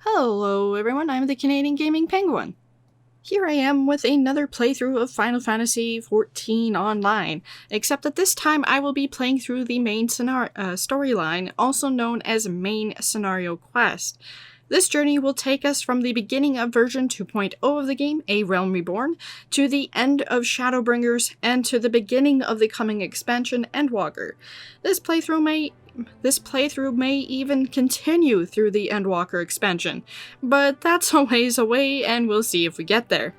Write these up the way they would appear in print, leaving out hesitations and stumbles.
Hello everyone, I'm the Canadian Gaming Penguin. Here I am with another playthrough of Final Fantasy XIV Online, except that this time I will be playing through the main storyline, also known as Main Scenario Quest. This journey will take us from the beginning of version 2.0 of the game, A Realm Reborn, to the end of Shadowbringers, and to the beginning of the coming expansion, Endwalker. This playthrough may even continue through the Endwalker expansion, but that's a ways away and we'll see if we get there.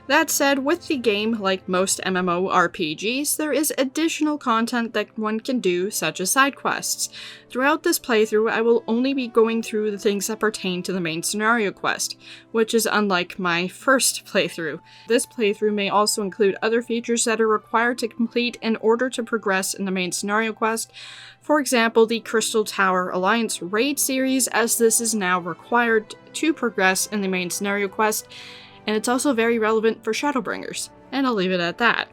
That said, with the game, like most MMORPGs, there is additional content that one can do, such as side quests. Throughout this playthrough, I will only be going through the things that pertain to the main scenario quest, which is unlike my first playthrough. This playthrough may also include other features that are required to complete in order to progress in the main scenario quest. For example, the Crystal Tower Alliance raid series, as this is now required to progress in the main scenario quest, and it's also very relevant for Shadowbringers, and I'll leave it at that.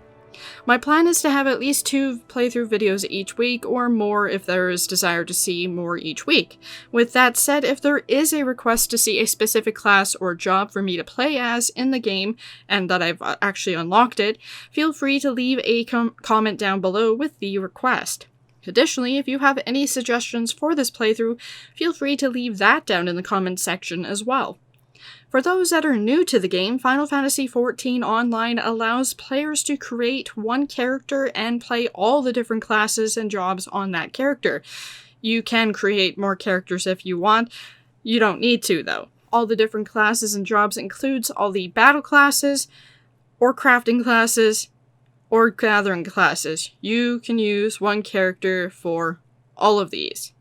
My plan is to have at least 2 playthrough videos each week, or more if there is desire to see more each week. With that said, if there is a request to see a specific class or job for me to play as in the game, and that I've actually unlocked it, feel free to leave a comment down below with the request. Additionally, if you have any suggestions for this playthrough, feel free to leave that down in the comments section as well. For those that are new to the game, Final Fantasy XIV Online allows players to create one character and play all the different classes and jobs on that character. You can create more characters if you want. You don't need to, though. All the different classes and jobs includes all the battle classes, or crafting classes, or gathering classes. You can use one character for all of these.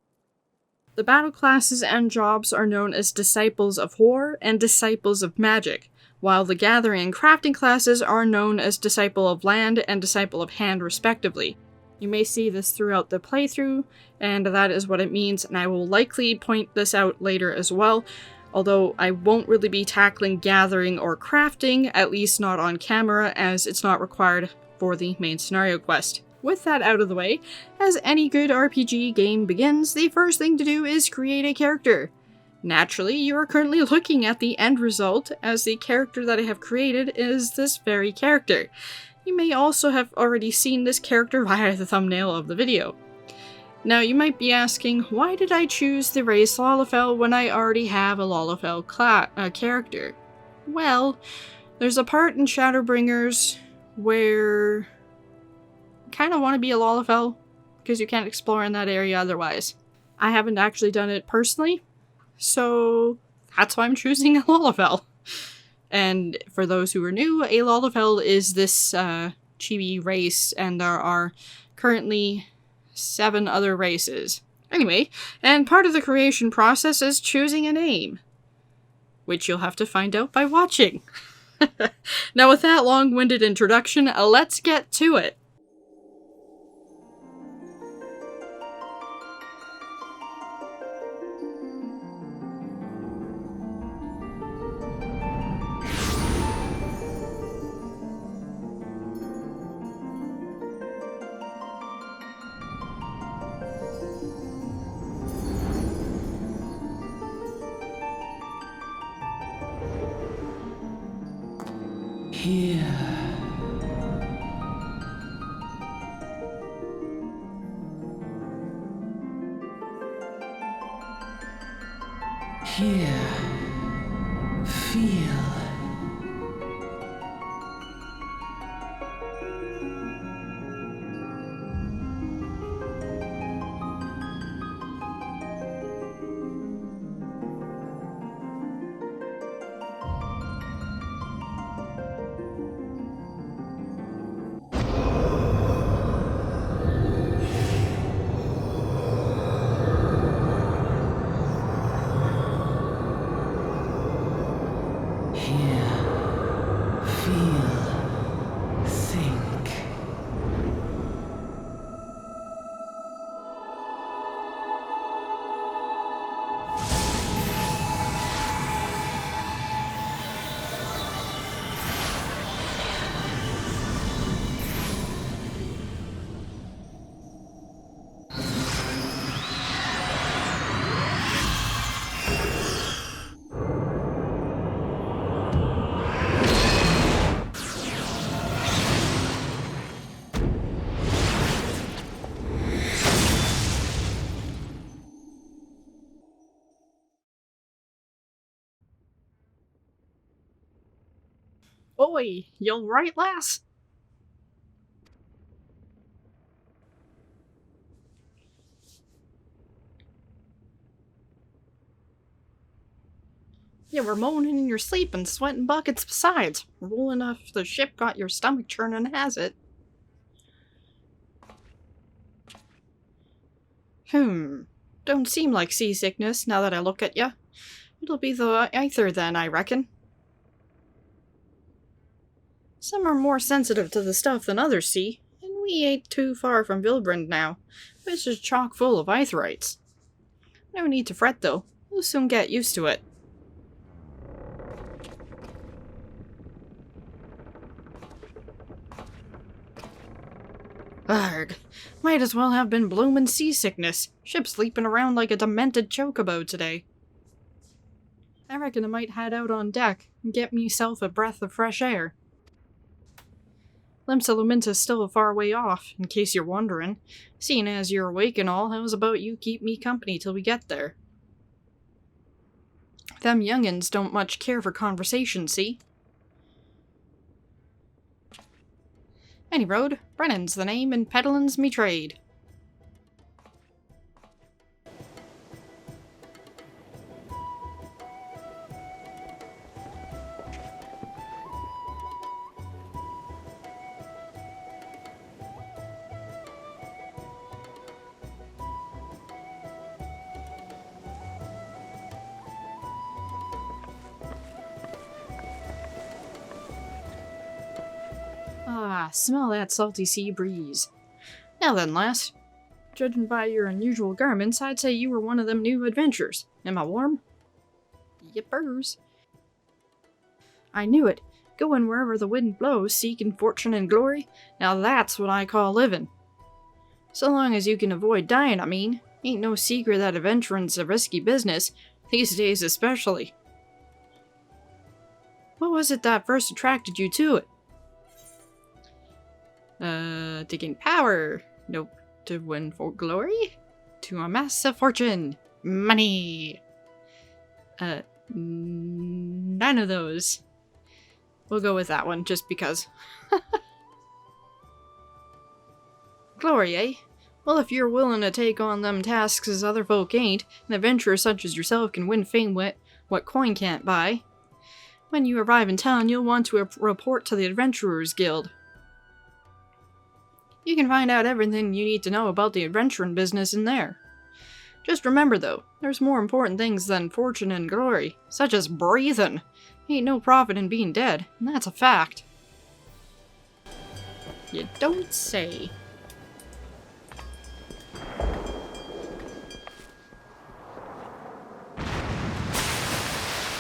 The battle classes and jobs are known as Disciples of War and Disciples of Magic, while the gathering and crafting classes are known as Disciple of Land and Disciple of Hand respectively. You may see this throughout the playthrough, and that is what it means, and I will likely point this out later as well, although I won't really be tackling gathering or crafting, at least not on camera, as it's not required for the main scenario quest. With that out of the way, as any good RPG game begins, the first thing to do is create a character. Naturally, you are currently looking at the end result, as the character that I have created is this very character. You may also have already seen this character via the thumbnail of the video. Now you might be asking, why did I choose the race Lalafell when I already have a Lalafell character? Well, there's a part in Shadowbringers where kind of want to be a Lalafell, because you can't explore in that area otherwise. I haven't actually done it personally, so that's why I'm choosing a Lalafell. And for those who are new, a Lalafell is this chibi race, and there are currently 7 other races. Anyway, and part of the creation process is choosing a name, which you'll have to find out by watching. Now with that long-winded introduction, let's get to it. Here. Here. Feel. Here. Oi, you alright, lass? You were moaning in your sleep and sweating buckets besides. Rolling off the ship got your stomach churning, has it? Don't seem like seasickness now that I look at ya. It'll be the ether then, I reckon. Some are more sensitive to the stuff than others, see, and we ain't too far from Vilbrand now, which is chock full of aetherites. No need to fret though, we'll soon get used to it. Arg, might as well have been bloomin' seasickness. Ship sleeping around like a demented chocobo today. I reckon I might head out on deck and get myself a breath of fresh air. Limsa Lominsa's still a far way off, in case you're wondering. Seeing as you're awake and all, how's about you keep me company till we get there? Them young'uns don't much care for conversation, see? Any road, Brennan's the name and peddlin's me trade. Ah, smell that salty sea breeze. Now then, lass. Judging by your unusual garments, I'd say you were one of them new adventurers. Am I warm? Yippers. I knew it. Going wherever the wind blows, seeking fortune and glory. Now that's what I call living. So long as you can avoid dying, I mean. Ain't no secret that adventuring's a risky business, these days especially. What was it that first attracted you to it? To gain power. Nope. To win for glory? To amass a fortune. Money. None of those. We'll go with that one, just because. Glory, eh? Well, if you're willing to take on them tasks as other folk ain't, an adventurer such as yourself can win fame with what coin can't buy. When you arrive in town, you'll want to report to the Adventurers Guild. You can find out everything you need to know about the adventuring business in there. Just remember though, there's more important things than fortune and glory, such as breathing. Ain't no profit in being dead, and that's a fact. You don't say.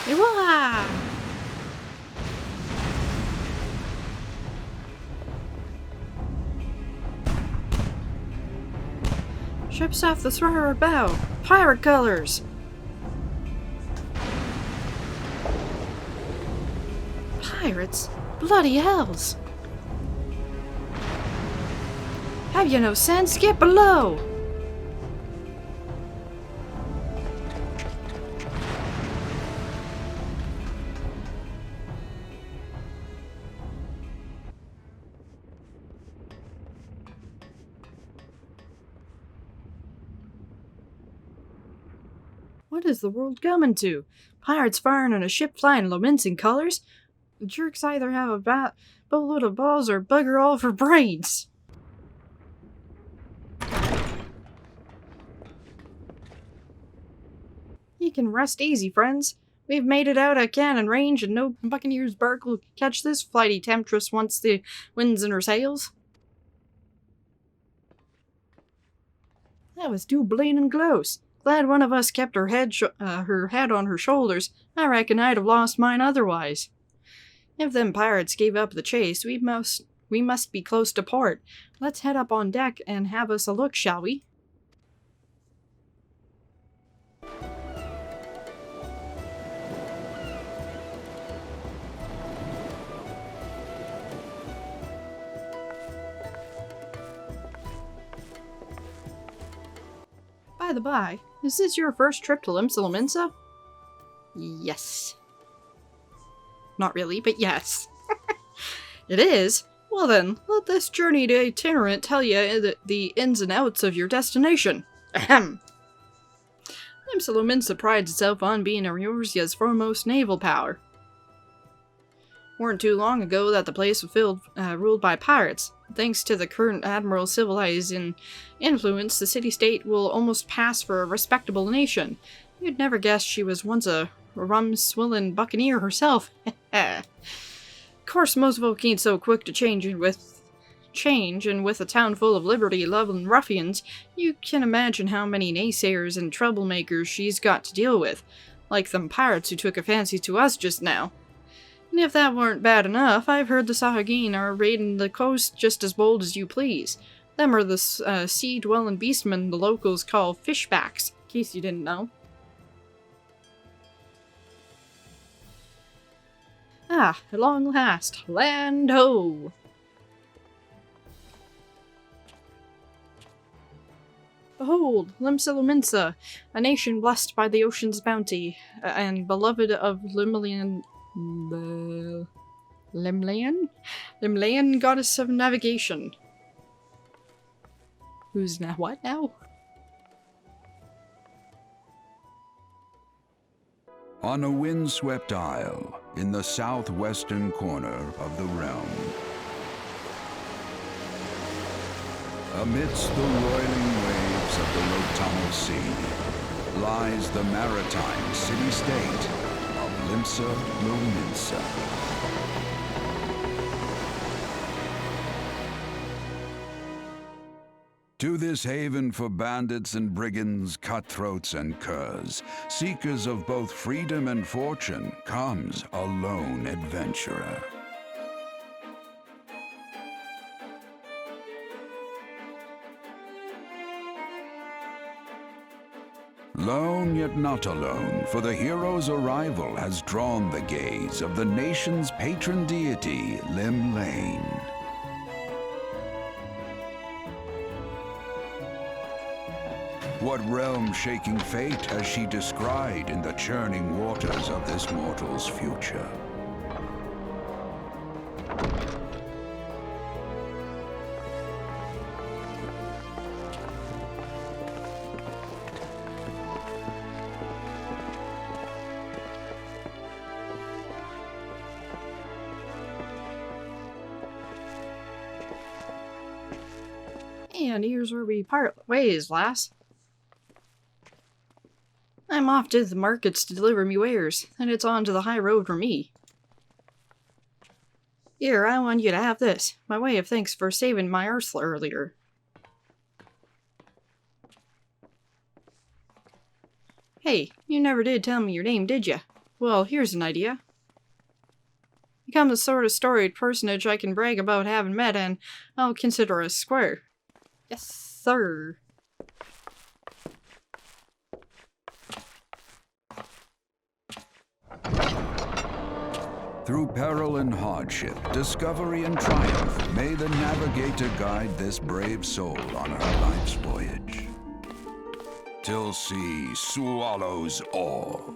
Wah! Ship's off the starboard bow. Pirate colors! Pirates? Bloody hells! Have you no sense? Get below! What is the world coming to? Pirates firing on a ship flying Lominsan colors? The jerks either have a boatload of balls or bugger all for brains. You can rest easy, friends. We've made it out of cannon range and no Buccaneer's bark will catch this flighty temptress once the wind's in her sails. That was too blamin' close. Glad one of us kept her head on her shoulders. I reckon I'd have lost mine otherwise. If them pirates gave up the chase, we must be close to port. Let's head up on deck and have us a look, shall we? By the by, is this your first trip to Limsa Lominsa? Yes. Not really, but yes. It is? Well then, let this journey to itinerant tell you the ins and outs of your destination. Ahem. Limsa Lominsa prides itself on being Eorzea's foremost naval power. Weren't too long ago that the place was ruled by pirates. Thanks to the current admiral's civilizing influence, the city-state will almost pass for a respectable nation. You'd never guess she was once a rum-swilling buccaneer herself. Of course, most folk ain't so quick to change, and with a town full of liberty-loving ruffians, you can imagine how many naysayers and troublemakers she's got to deal with, like them pirates who took a fancy to us just now. And if that weren't bad enough, I've heard the Sahagin are raiding the coast just as bold as you please. Them are the sea-dwelling beastmen the locals call fishbacks, in case you didn't know. Ah, at long last, land ho! Behold, Limsa Lominsa, a nation blessed by the ocean's bounty, and beloved of Limlayan, goddess of navigation. Who's now what now? On a windswept isle in the southwestern corner of the realm, amidst the roiling waves of the Lotamo Sea, lies the maritime city-state of Limsa Lominsa. To this haven for bandits and brigands, cutthroats and curs, seekers of both freedom and fortune, comes a lone adventurer. Lone yet not alone, for the hero's arrival has drawn the gaze of the nation's patron deity, Limlayan. What realm-shaking fate has she descried in the churning waters of this mortal's future? And here's where we part ways, lass. I'm off to the markets to deliver me wares, and it's on to the high road for me. Here, I want you to have this, my way of thanks for saving my arse earlier. Hey, you never did tell me your name, did ya? Well, here's an idea. Become the sort of storied personage I can brag about having met, and I'll consider us square. Yes, sir. Through peril and hardship, discovery and triumph, may the navigator guide this brave soul on her life's voyage. Till sea swallows all.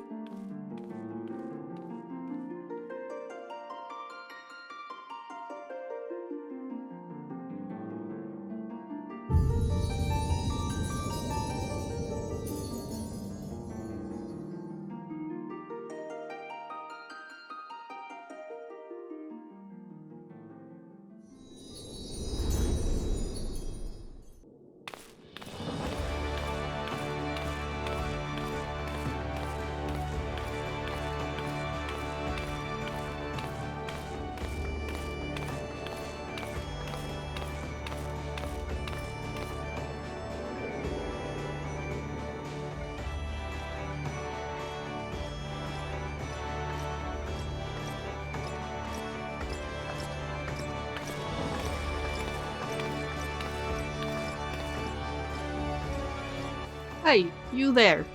Hey, you there.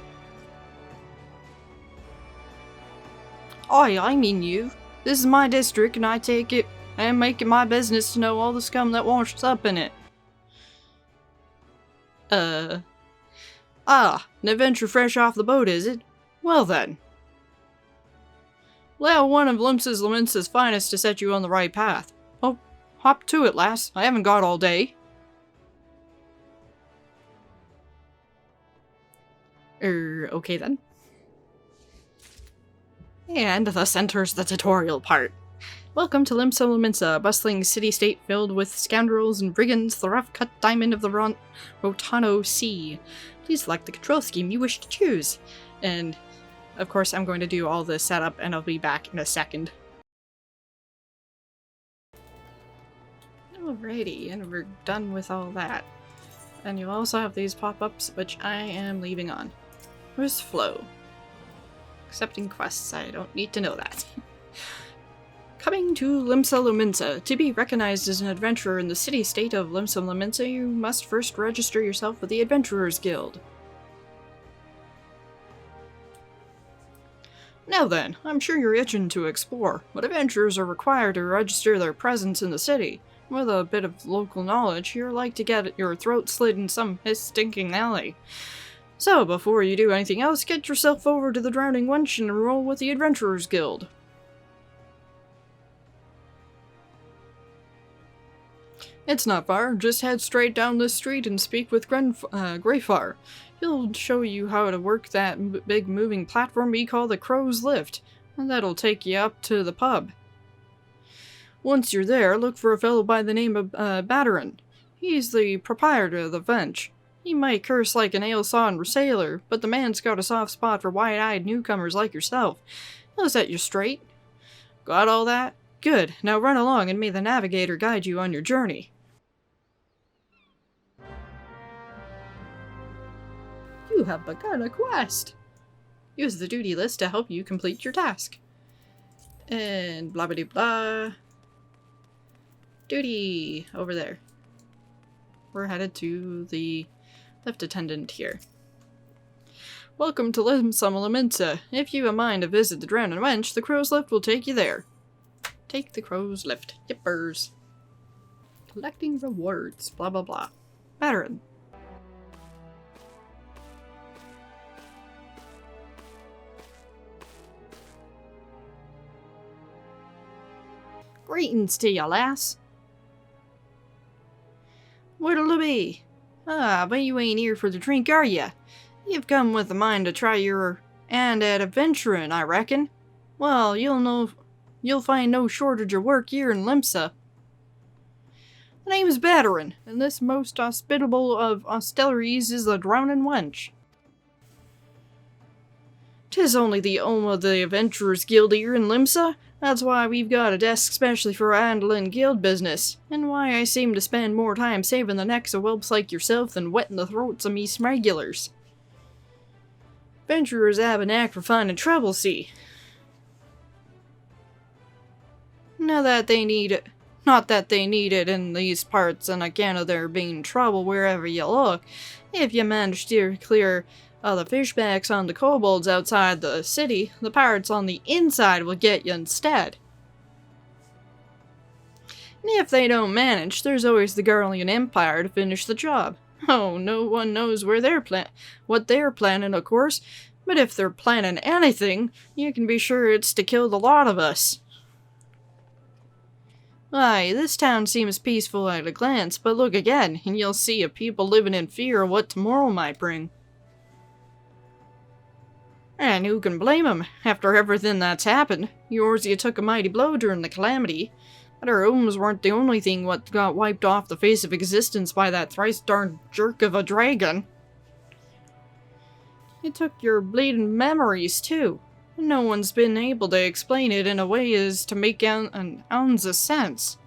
I mean you. This is my district, and I take it and make it my business to know all the scum that washes up in it. An adventure fresh off the boat, is it? Well then. Allow one of Limsa Lominsa's finest to set you on the right path. Oh, hop to it, lass. I haven't got all day. Okay then. And thus enters the tutorial part. Welcome to Limsa Lominsa, a bustling city-state filled with scoundrels and brigands, the rough-cut diamond of the Rotano Sea. Please select the control scheme you wish to choose. And, of course, I'm going to do all the setup, and I'll be back in a second. Alrighty, and we're done with all that. And you also have these pop-ups, which I am leaving on. Where's Flo? Accepting quests, I don't need to know that. Coming to Limsa Lominsa. To be recognized as an adventurer in the city-state of Limsa Lominsa, you must first register yourself with the Adventurers Guild. Now then, I'm sure you're itching to explore, but adventurers are required to register their presence in the city. With a bit of local knowledge, you're like to get your throat slit in some stinking alley. So, before you do anything else, get yourself over to the Drowning Wench and enroll with the Adventurers Guild. It's not far, just head straight down this street and speak with Greyfar. He'll show you how to work that big moving platform we call the Crow's Lift, and that'll take you up to the pub. Once you're there, look for a fellow by the name of Batterin. He's the proprietor of the bench. He might curse like an ale-sawing sailor, but the man's got a soft spot for wide-eyed newcomers like yourself. He'll set you straight. Got all that? Good. Now run along and may the navigator guide you on your journey. You have begun a quest! Use the duty list to help you complete your task. And blah blah blah. Duty! Over there. We're headed to the lift attendant here. Welcome to Limsa Lominsa. If you have a mind to visit the Drowning Wench, the Crow's Lift will take you there. Take the Crow's Lift. Yippers. Collecting rewards. Blah blah blah. Batterin. Greetings to ya, lass. What'll it be? Ah, but you ain't here for the drink, are ya? You've come with a mind to try your hand at adventuring, I reckon. Well, you'll find no shortage of work here in Limsa. The name's Batterin, and this most hospitable of hosteleries is the Drowning Wench. 'Tis only the home of the Adventurers Guild here in Limsa. That's why we've got a desk specially for handling guild business, and why I seem to spend more time saving the necks of whelps like yourself than wetting the throats of me regulars. Adventurers have a knack for finding trouble, see. Not that they need it in these parts on account of there being trouble wherever you look. If you manage to steer clear the fishbacks on the kobolds outside the city, the pirates on the inside will get you instead. And if they don't manage, there's always the Garlean Empire to finish the job. Oh, no one knows what they're planning, of course, but if they're planning anything, you can be sure it's to kill the lot of us. Aye, this town seems peaceful at a glance, but look again, and you'll see a people living in fear of what tomorrow might bring. And who can blame 'em, after everything that's happened? You took a mighty blow during the calamity. But our homes weren't the only thing what got wiped off the face of existence by that thrice-darned jerk of a dragon. It took your bleeding memories, too. No one's been able to explain it in a way as to make an ounce of sense.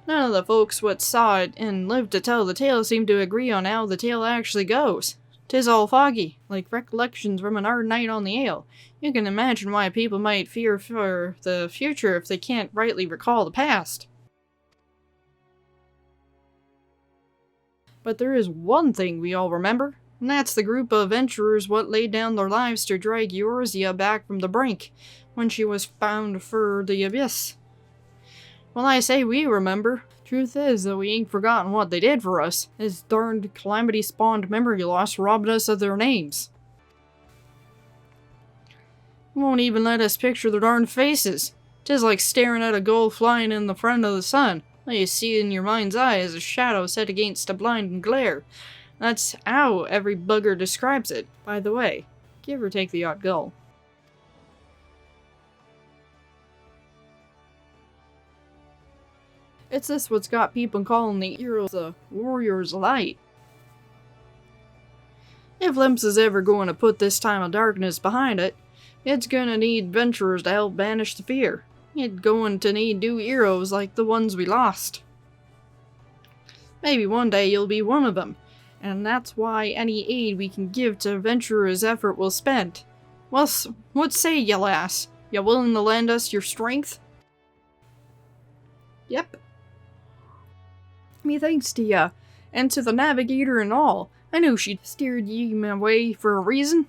None of the folks what saw it and lived to tell the tale seem to agree on how the tale actually goes. 'Tis all foggy, like recollections from an hard night on the ale. You can imagine why people might fear for the future if they can't rightly recall the past. But there is one thing we all remember, and that's the group of adventurers what laid down their lives to drag Eorzea back from the brink, when she was bound for the abyss. Well, I say we remember. Truth is that we ain't forgotten what they did for us. This darned calamity-spawned memory loss robbed us of their names. Won't even let us picture their darn faces. 'Tis like staring at a gull flying in the front of the sun. All you see in your mind's eye is a shadow set against a blinding glare. That's how every bugger describes it, by the way. Give or take the odd gull. It's this what's got people calling the heroes the Warrior's Light. If Limsa's ever going to put this time of darkness behind it, it's gonna need adventurers to help banish the fear. It's going to need new heroes like the ones we lost. Maybe one day you'll be one of them, and that's why any aid we can give to adventurers' effort will spent. Well, what say ye, lass? You willing to lend us your strength? Yep. Me thanks to ya, and to the navigator and all. I knew she'd steered ye my way for a reason.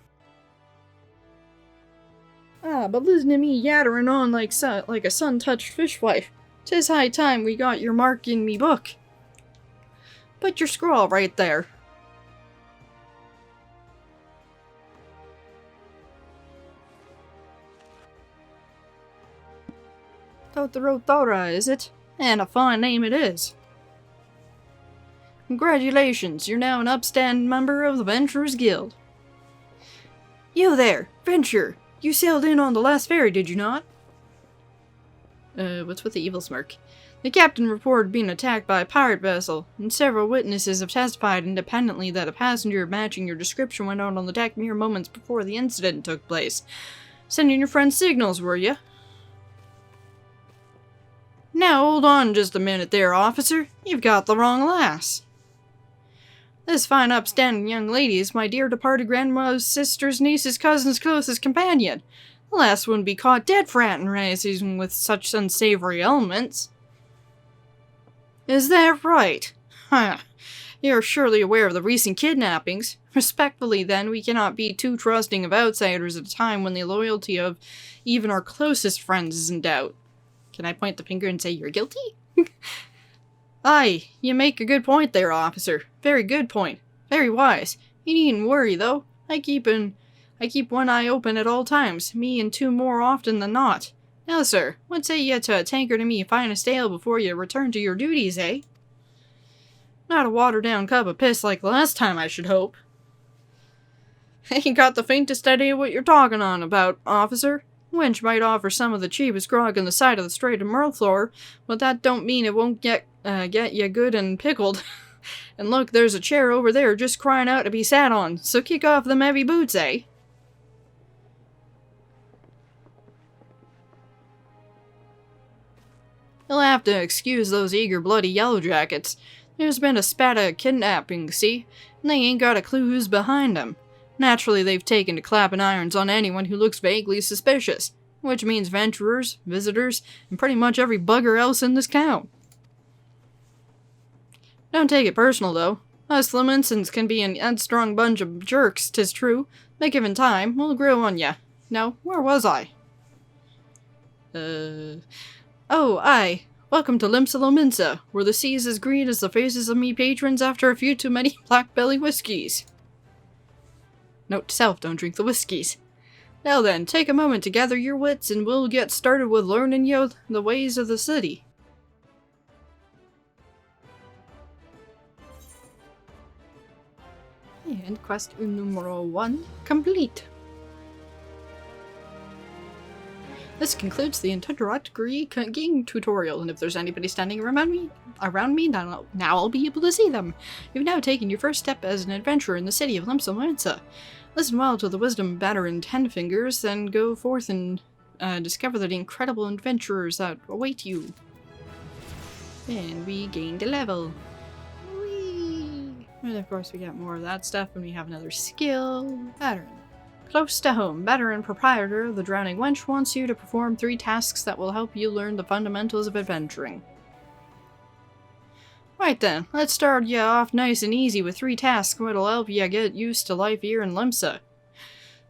But listen to me yattering on like a sun-touched fishwife. 'Tis high time we got your mark in me book. Put your scrawl right there. Totorotora, is it? And a fine name it is. Congratulations, you're now an upstanding member of the Venturers Guild. You there, Venture! You sailed in on the last ferry, did you not? What's with the evil smirk? The captain reported being attacked by a pirate vessel, and several witnesses have testified independently that a passenger matching your description went out on the deck mere moments before the incident took place. Sending your friend signals, were you? Now hold on just a minute there, officer. You've got the wrong lass. This fine upstanding young lady is my dear departed grandmother's sister's niece's cousin's closest companion. The lass wouldn't be caught dead fraternizing with such unsavory elements. Is that right? Huh. You're surely aware of the recent kidnappings. Respectfully, then, we cannot be too trusting of outsiders at a time when the loyalty of even our closest friends is in doubt. Can I point the finger and say you're guilty? Aye, you make a good point there, officer. Very good point. Very wise. You needn't worry, though. I keep one eye open at all times, me and two more often than not. Now, sir, what say ye to a tankard of me finest ale before you return to your duties, eh? Not a watered-down cup of piss like last time, I should hope. Ain't got the faintest idea what you're talking on about, officer. Wench might offer some of the cheapest grog on the side of the Strait of Mirlthor, but that don't mean it won't get you good and pickled. And look, there's a chair over there just crying out to be sat on, so kick off them heavy boots, eh? You'll have to excuse those eager bloody yellowjackets. There's been a spat of kidnapping, see? And they ain't got a clue who's behind them. Naturally, they've taken to clapping irons on anyone who looks vaguely suspicious, which means venturers, visitors, and pretty much every bugger else in this town. Don't take it personal, though. Us Lominsans can be an headstrong bunch of jerks, 'tis true, but given time, we'll grow on ya. Now, where was I? Oh, aye. Welcome to Limsa Lominsa, where the sea's as green as the faces of me patrons after a few too many black belly whiskies. Note to self, don't drink the whiskies. Now then, take a moment to gather your wits and we'll get started with learning you the ways of the city. And quest numero 1 complete. This concludes the introductory game tutorial, and if there's anybody standing around me, now I'll be able to see them. You've now taken your first step as an adventurer in the city of Limsa Lominsa. Listen well to the wisdom veteran Ten Fingers, then go forth and discover the incredible adventurers that await you. And we gained a level. Whee! And of course we got more of that stuff, and we have another skill. Veteran. Close to home, veteran proprietor of the Drowning Wench wants you to perform 3 tasks that will help you learn the fundamentals of adventuring. Right then, let's start ya off nice and easy with 3 tasks that'll help ya get used to life here in Limsa.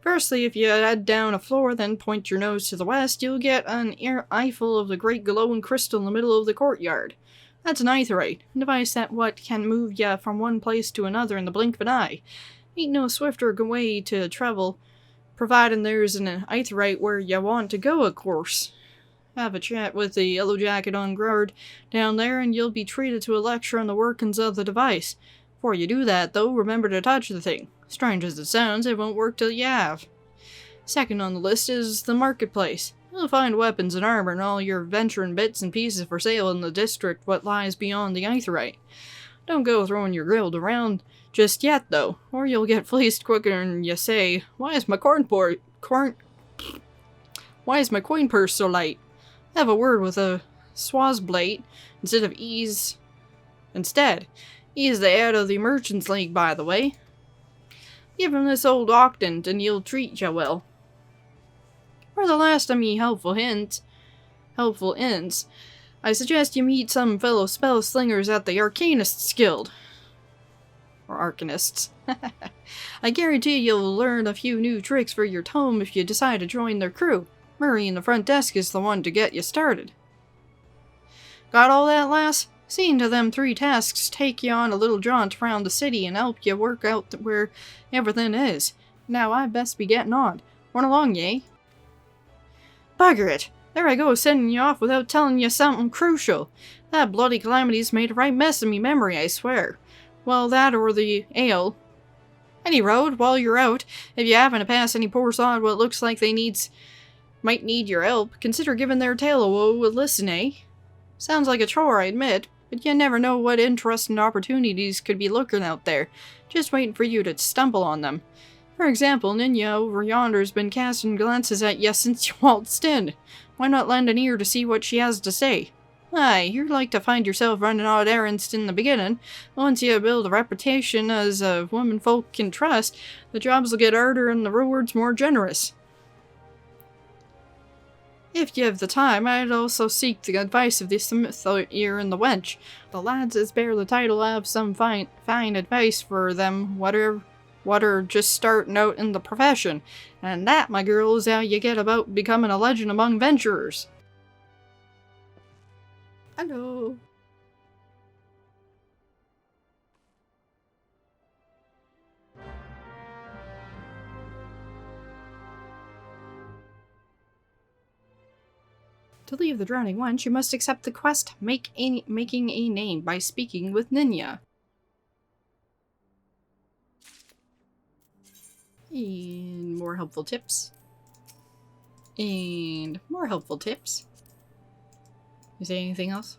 Firstly, if you head down a floor, then point your nose to the west, you'll get an eyeful of the great glowing crystal in the middle of the courtyard. That's an aetheryte, a device that can move ya from one place to another in the blink of an eye. Ain't no swifter way to travel providing there's an aetheryte where you want to go, of course. Have a chat with the Yellow Jacket on guard down there, and you'll be treated to a lecture on the workings of the device. Before you do that, though, remember to touch the thing. Strange as it sounds, it won't work till you have. Second on the list is the marketplace. You'll find weapons and armor and all your venturing bits and pieces for sale in the district what lies beyond the aetheryte. Don't go throwing your guild around just yet, though, or you'll get fleeced quicker than you say, why is my coin purse so light? Have a word with a Swazblade Ease the head of the Merchants League, by the way. Give him this old octant and he'll treat you well. For the last of me helpful ends, I suggest you meet some fellow spell slingers at the Arcanists Guild. Or Arcanists. I guarantee you'll learn a few new tricks for your tome if you decide to join their crew. Murray in the front desk is the one to get you started. Got all that, lass? Seeing to them 3 tasks take you on a little jaunt around the city and help you work out where everything is. Now I'd best be getting on. Run along, yay? Bugger it! There I go, sending you off without telling you something crucial. That bloody calamity's made a right mess of me memory, I swear. Well, that or the ale. Any road, while you're out, if you happen to pass any poor sod what looks like they might need your help, consider giving their tale a woe a listen, eh? Sounds like a chore, I admit, but you never know what interesting opportunities could be lurking out there, just waiting for you to stumble on them. For example, Ninya over yonder's been casting glances at you since you waltzed in. Why not lend an ear to see what she has to say? Aye, you're like to find yourself running odd errands in the beginning. Once you build a reputation as a woman folk can trust, the jobs will get harder and the rewards more generous. If you have the time, I'd also seek the advice of the smith ear and the wench. The lads as bear the title have some fine advice for them what are just starting out in the profession. And that, my girl, is how you get about becoming a legend among venturers. Hello. To leave the Drowning Wench, you must accept the quest Making a Name by speaking with Ninya. And more helpful tips. And more helpful tips. You say anything else?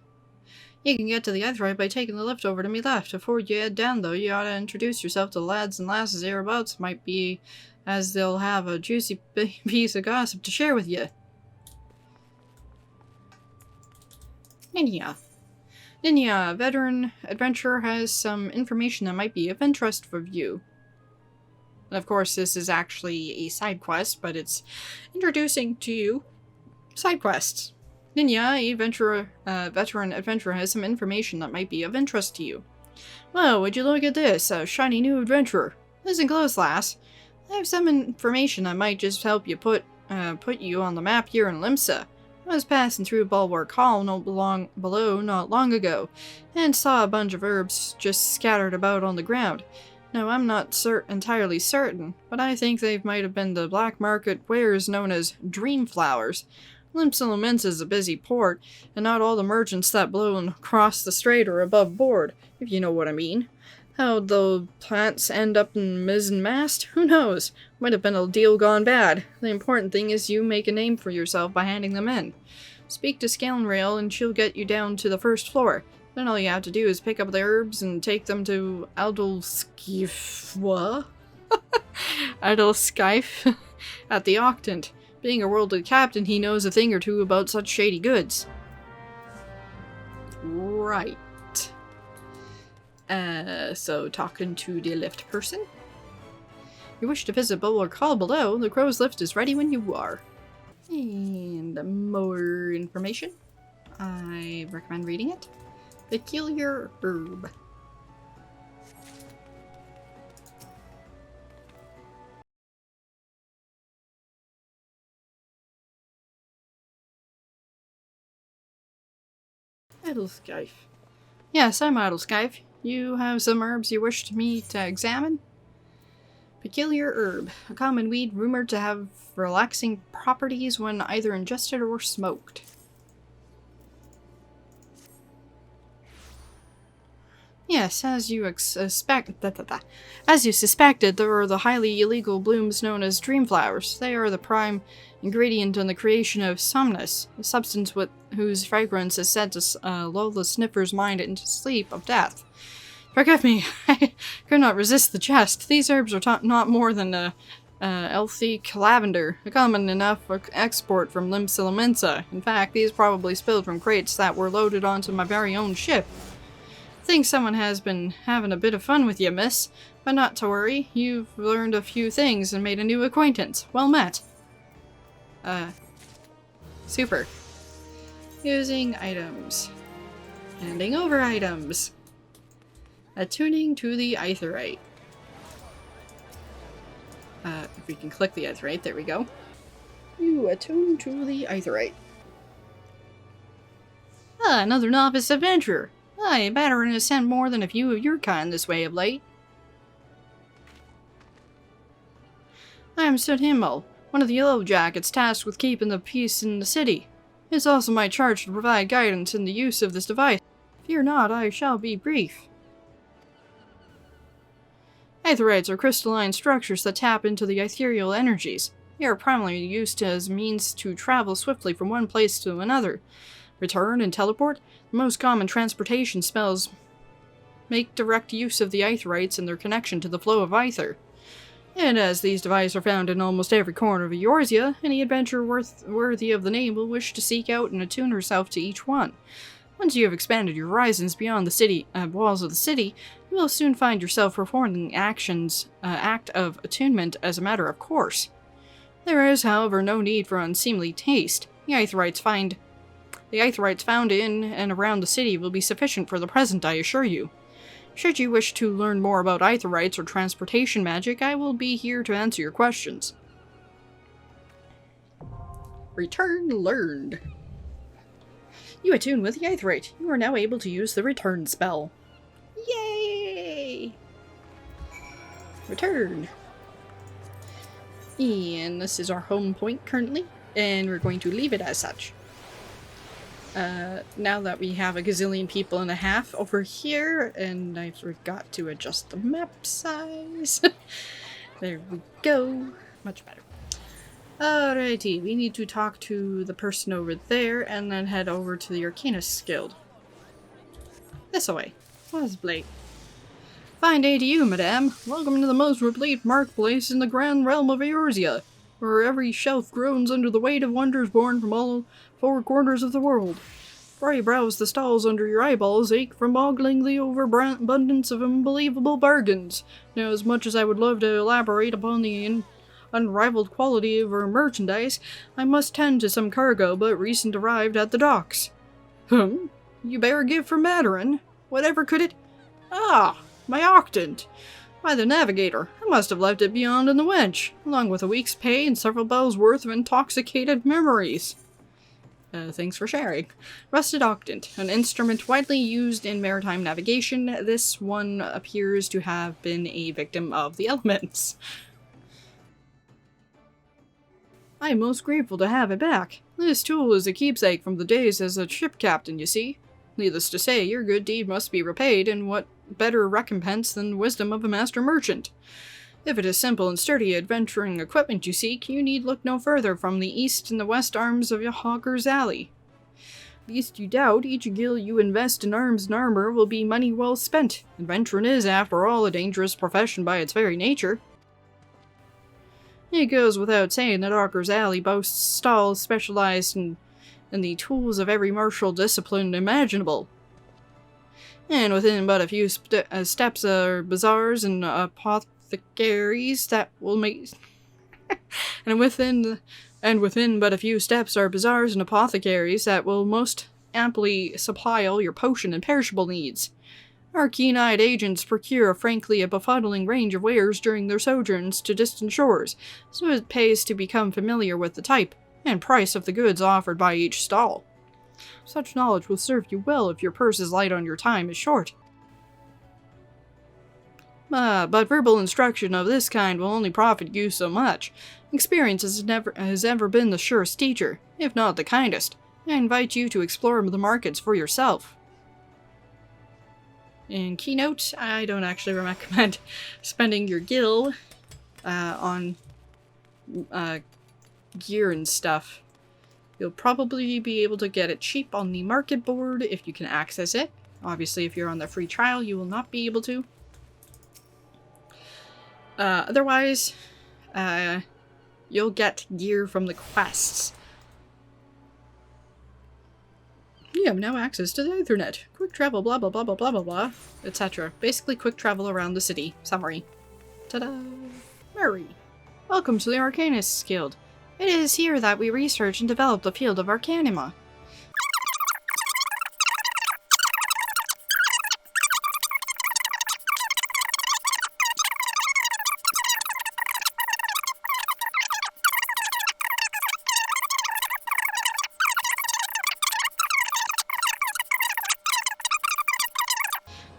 You can get to the aetheryte by taking the lift over to me left. Before you head down, though, you ought to introduce yourself to the lads and lasses hereabouts. Might be as they'll have a juicy piece of gossip to share with you. Ninya, veteran adventurer, has some information that might be of interest for you. And of course, this is actually a side quest, but it's introducing to you side quests. Ninya, a veteran adventurer, has some information that might be of interest to you. Well, would you look at this, a shiny new adventurer. Listen close, lass. I have some information that might just help you put you on the map here in Limsa. I was passing through Bulwark Hall below not long ago, and saw a bunch of herbs just scattered about on the ground. Now, I'm not entirely certain, but I think they might have been the black market wares known as dream flowers. Limsa Lominsa is a busy port, and not all the merchants that blow across the strait are above board, if you know what I mean. How'd the plants end up in mizzen-mast? Who knows? Might have been a deal gone bad. The important thing is you make a name for yourself by handing them in. Speak to Scalenrail and she'll get you down to the first floor. Then all you have to do is pick up the herbs and take them to Adolskife at the Octant. Being a worldly captain, he knows a thing or two about such shady goods. Right. So talking to the lift person. You wish to visit Bulwark Hall below, the crow's lift is ready when you are. And more information. I recommend reading it. Peculiar herb. Adolskife. Yes, I'm Adolskife. You have some herbs you wish me to examine? Peculiar herb, a common weed rumored to have relaxing properties when either ingested or smoked. Yes, as you suspected, there are the highly illegal blooms known as dream flowers. They are the prime ingredient in the creation of somnus, a substance whose fragrance is said to lull the sniffer's mind into sleep of death. Forgive me, I could not resist the jest. These herbs are not more than elfic lavender, a common enough export from Limsa Lominsa. In fact, these probably spilled from crates that were loaded onto my very own ship. I think someone has been having a bit of fun with you, miss. But not to worry, you've learned a few things and made a new acquaintance. Well met. Super. Using items. Handing over items. Attuning to the aetheryte. If we can click the aetheryte, there we go. You attune to the aetheryte. Ah, another novice adventurer. I battering has sent more than a few of your kind this way of late. I am Sir Himmel, one of the Yellow Jackets tasked with keeping the peace in the city. It's also my charge to provide guidance in the use of this device. Fear not, I shall be brief. Aetherites are crystalline structures that tap into the ethereal energies. They are primarily used as means to travel swiftly from one place to another. Return and teleport, the most common transportation spells make direct use of the aetherites and their connection to the flow of aether. And as these devices are found in almost every corner of Eorzea, any adventurer worthy of the name will wish to seek out and attune herself to each one. Once you have expanded your horizons beyond the walls of the city, you will soon find yourself performing act of attunement as a matter of course. There is, however, no need for unseemly taste. The aetherites found in and around the city will be sufficient for the present, I assure you. Should you wish to learn more about aetherites or transportation magic, I will be here to answer your questions. Return learned. You attune with the aetherite. You are now able to use the return spell. Yay! Return. And this is our home point currently, and we're going to leave it as such. Now that we have a gazillion people and a half over here, and I forgot to adjust the map size. There we go. Much better. Alrighty, we need to talk to the person over there, and then head over to the Arcanist Guild. This way. Possibly. Fine day to you, madame. Welcome to the most replete marketplace in the grand realm of Eorzea, where every shelf groans under the weight of wonders born from all 4 corners of the world. Pray browse the stalls under your eyeballs ache from ogling the overabundance of unbelievable bargains. Now, as much as I would love to elaborate upon the unrivaled quality of our merchandise, I must tend to some cargo but recent arrived at the docks. You bear a gift from Maderin? Whatever could it— Ah! My octant! By the navigator, I must have left it beyond in the wench, along with a week's pay and several bells' worth of intoxicated memories. Thanks for sharing. Rusted octant, an instrument widely used in maritime navigation. This one appears to have been a victim of the elements. I am most grateful to have it back. This tool is a keepsake from the days as a ship captain, you see. Needless to say, your good deed must be repaid, and what better recompense than the wisdom of a master merchant? If it is simple and sturdy adventuring equipment you seek, you need look no further from the east and the west arms of Hawker's Alley. Least you doubt, each gil you invest in arms and armor will be money well spent. Adventuring is, after all, a dangerous profession by its very nature. It goes without saying that Hawker's Alley boasts stalls specialized in the tools of every martial discipline imaginable. And within but a few steps are bazaars and apothecaries that will make and within but a few steps are bazaars and apothecaries that will most amply supply all your potion and perishable needs. Our keen-eyed agents procure frankly a befuddling range of wares during their sojourns to distant shores, so it pays to become familiar with the type and price of the goods offered by each stall. Such knowledge will serve you well if your purse is light on your time is short. But verbal instruction of this kind will only profit you so much. Experience has ever been the surest teacher, if not the kindest. I invite you to explore the markets for yourself. In Keynote, I don't actually recommend spending your gil on gear and stuff. You'll probably be able to get it cheap on the market board if you can access it. Obviously, if you're on the free trial, you will not be able to. Otherwise, you'll get gear from the quests. You have now access to the Ethernet. Quick travel, blah blah blah blah blah blah blah, etc. Basically, quick travel around the city. Summary. Ta-da! Murray. Welcome to the Arcanists Guild. It is here that we research and develop the field of Arcanima.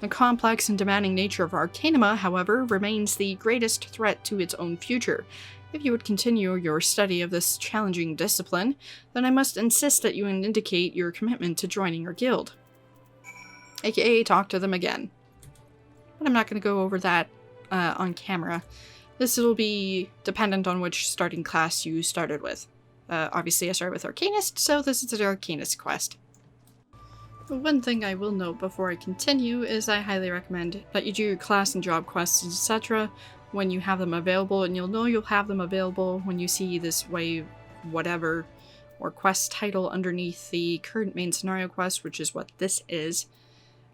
The complex and demanding nature of Arcanima, however, remains the greatest threat to its own future. If you would continue your study of this challenging discipline, then I must insist that you indicate your commitment to joining our guild. AKA talk to them again. But I'm not going to go over that on camera. This will be dependent on which starting class you started with. Obviously I started with Arcanist, so this is the Arcanist quest. One thing I will note before I continue is I highly recommend that you do your class and job quests, etc. when you have them available, and you'll know you'll have them available when you see this wave whatever or quest title underneath the current main scenario quest, which is what this is.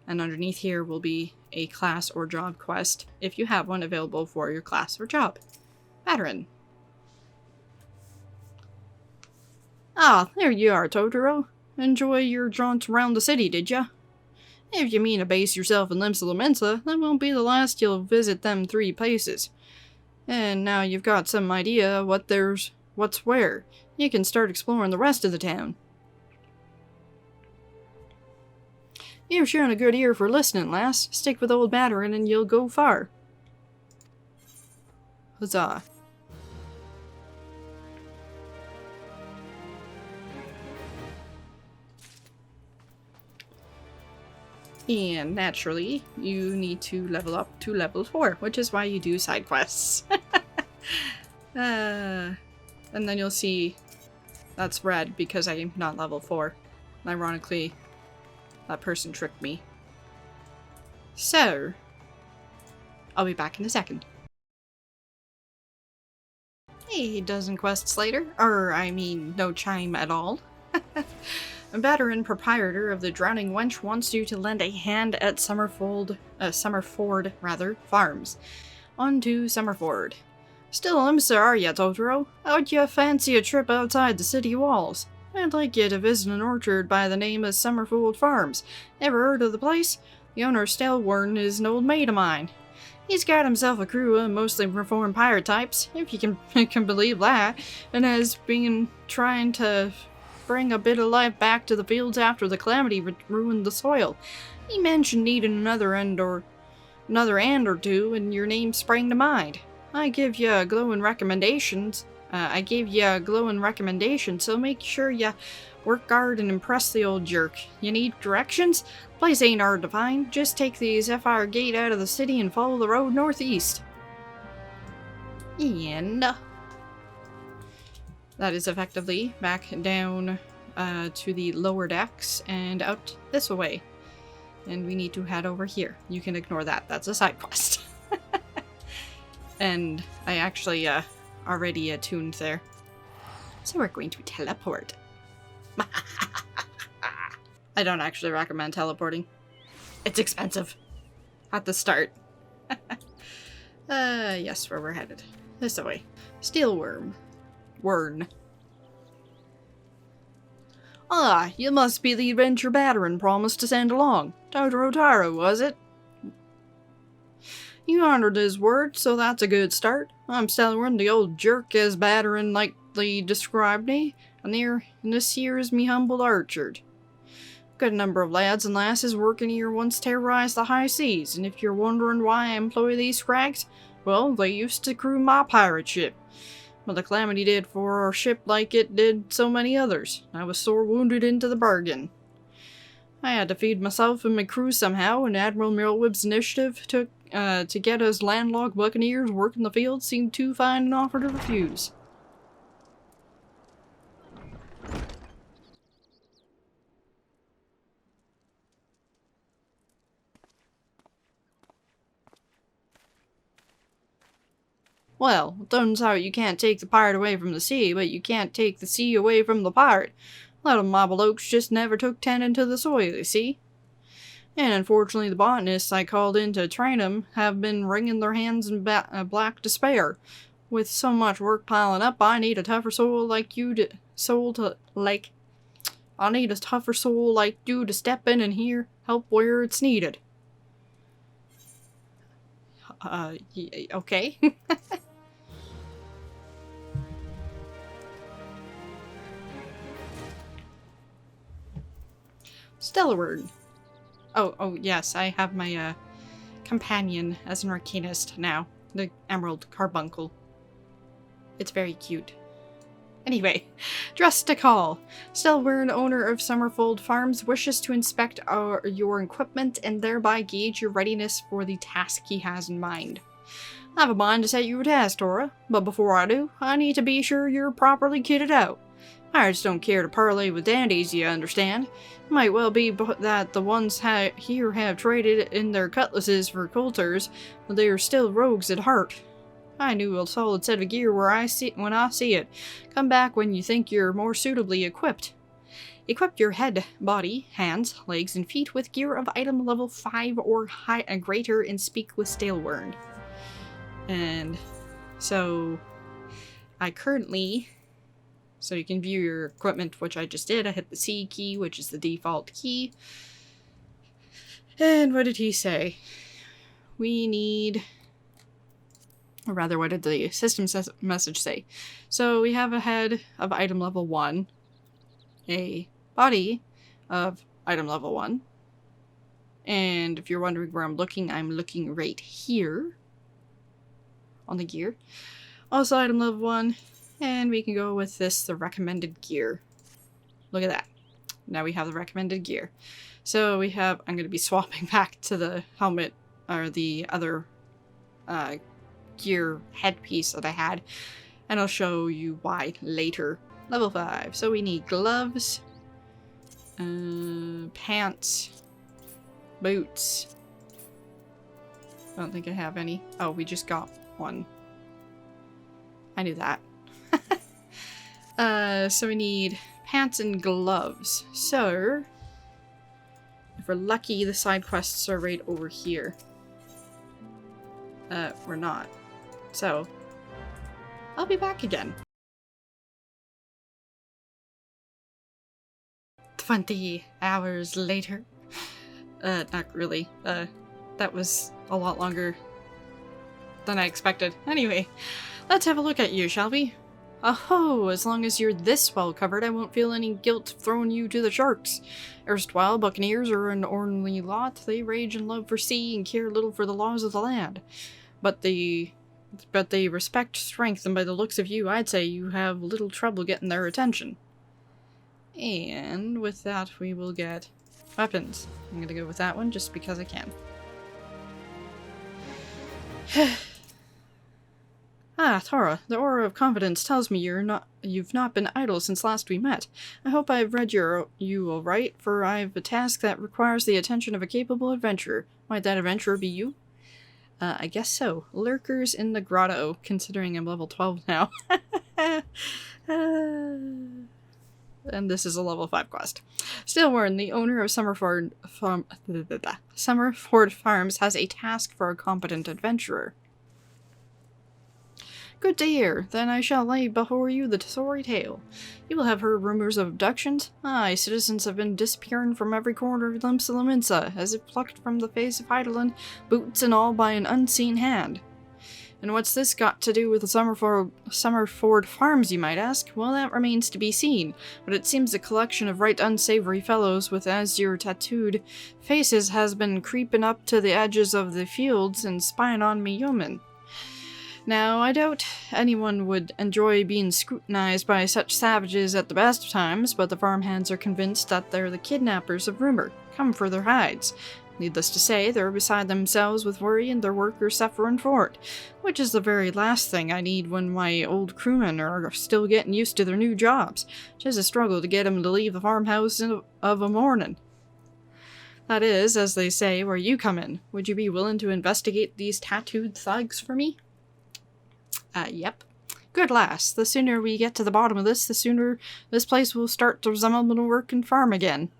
And underneath here will be a class or job quest if you have one available for your class or job. Veteran. Ah, there you are, Totoro. Enjoy your jaunt around the city, did ya? If you mean to base yourself in Limsa Lominsa, that won't be the last you'll visit them 3 places. And now you've got some idea what's where, you can start exploring the rest of the town. You've shown a good ear for listening, lass. Stick with old Batterin and you'll go far. Huzzah. And naturally, you need to level up to level 4, which is why you do side quests. And then you'll see that's red because I'm not level 4. Ironically, that person tricked me. So, I'll be back in a second. A dozen quests later, no chime at all. A veteran proprietor of the Drowning Wench wants you to lend a hand at Summerford Farms. On to Summerford. Still Limsa, are ya, Totoro? How'd ya fancy a trip outside the city walls? I'd like you to visit an orchard by the name of Summerford Farms. Ever heard of the place? The owner, Stelwarn, is an old mate of mine. He's got himself a crew of mostly reformed pirate types, if you can believe that, and has been trying to bring a bit of life back to the fields after the calamity ruined the soil. He mentioned needing another hand or two, and your name sprang to mind. I gave you a glowing recommendation, so make sure you work hard and impress the old jerk. You need directions? The place ain't hard to find. Just take the Zephyr Gate out of the city and follow the road northeast. And that is effectively back down to the lower decks and out this way. And we need to head over here. You can ignore that. That's a side quest. And I actually already attuned there. So we're going to teleport. I don't actually recommend teleporting. It's expensive. At the start. Yes, where we're headed. This way. Steelworm. Wern. Ah, you must be the adventure Batterin promised to send along. Totoro Taro, was it? You honored his word, so that's a good start. I'm Stelwarn, the old jerk, as Batterin likely described me, and this here is me humble orchard. Good number of lads and lasses working here once terrorized the high seas, and if you're wondering why I employ these scrags, well, they used to crew my pirate ship. But the calamity did for our ship like it did so many others. I was sore wounded into the bargain. I had to feed myself and my crew somehow, and Admiral Milweb's initiative to get us landlocked buccaneers working the field seemed too fine an offer to refuse. Well, it turns out you can't take the pirate away from the sea, but you can't take the sea away from the pirate. A lot of my blokes just never took tending to the soil, you see. And unfortunately the botanists I called in to train them have been wringing their hands in black despair. With so much work piling up, I need a tougher soul like you to I need a tougher soul like you to step in and here help where it's needed. Okay. Stellarward. Oh yes, I have my companion as an arcanist now, the Emerald Carbuncle. It's very cute. Anyway, dressed to call. Stellarward, owner of Summerford Farms, wishes to inspect your equipment and thereby gauge your readiness for the task he has in mind. I have a mind to set you a task, Tora, but before I do, I need to be sure you're properly kitted out. I just don't care to parley with dandies, you understand. It might well be that the ones here have traded in their cutlasses for coulters, but they are still rogues at heart. I knew a solid set of gear when I see it. Come back when you think you're more suitably equipped. Equip your head, body, hands, legs, and feet with gear of item level 5 or greater and speak with Stellarward. And so I currently... So you can view your equipment, which I just did. I hit the C key, which is the default key. And what did he say? We need... Or rather, what did the system message say? So we have a head of item level 1. A body of item level 1. And if you're wondering where I'm looking right here. On the gear. Also item level 1. And we can go with this, the recommended gear. Look at that. Now we have the recommended gear. So we have, I'm going to be swapping back to the helmet, or the other gear headpiece that I had. And I'll show you why later. Level 5. So we need gloves, pants, boots. I don't think I have any. Oh, we just got one. I knew that. So we need pants and gloves. So, if we're lucky, the side quests are right over here. We're not. So, I'll be back again. 20 hours later. Not really. That was a lot longer than I expected. Anyway, let's have a look at you, shall we? Oh, as long as you're this well covered, I won't feel any guilt throwing you to the sharks. Erstwhile, buccaneers are an ornery lot. They rage in love for sea and care little for the laws of the land. But they respect strength, and by the looks of you, I'd say you have little trouble getting their attention. And with that, we will get weapons. I'm gonna go with that one just because I can. Ah, Tara, the aura of confidence tells me you've not been idle since last we met. I hope I've read you all right, for I've a task that requires the attention of a capable adventurer. Might that adventurer be you? I guess so. Lurkers in the Grotto, considering I'm level 12 now. And this is a level 5 quest. Stellarward, the owner of Summerford Farms, has a task for a competent adventurer. Good to hear. Then I shall lay before you the sorry tale. You will have heard rumors of abductions. Aye, citizens have been disappearing from every corner of Limsa Lominsa, as if plucked from the face of Heidelin, boots and all by an unseen hand. And what's this got to do with the Summerford farms, you might ask? Well, that remains to be seen, but it seems a collection of right unsavory fellows with azure tattooed faces has been creeping up to the edges of the fields and spying on me yeoman. Now, I doubt anyone would enjoy being scrutinized by such savages at the best of times, but the farmhands are convinced that they're the kidnappers of rumor, come for their hides. Needless to say, they're beside themselves with worry and their workers suffering for it, which is the very last thing I need when my old crewmen are still getting used to their new jobs. Just a struggle to get them to leave the farmhouse of a morning. That is, as they say, where you come in. Would you be willing to investigate these tattooed thugs for me? Yep. Good lass. The sooner we get to the bottom of this, the sooner this place will start to resemble a working farm again.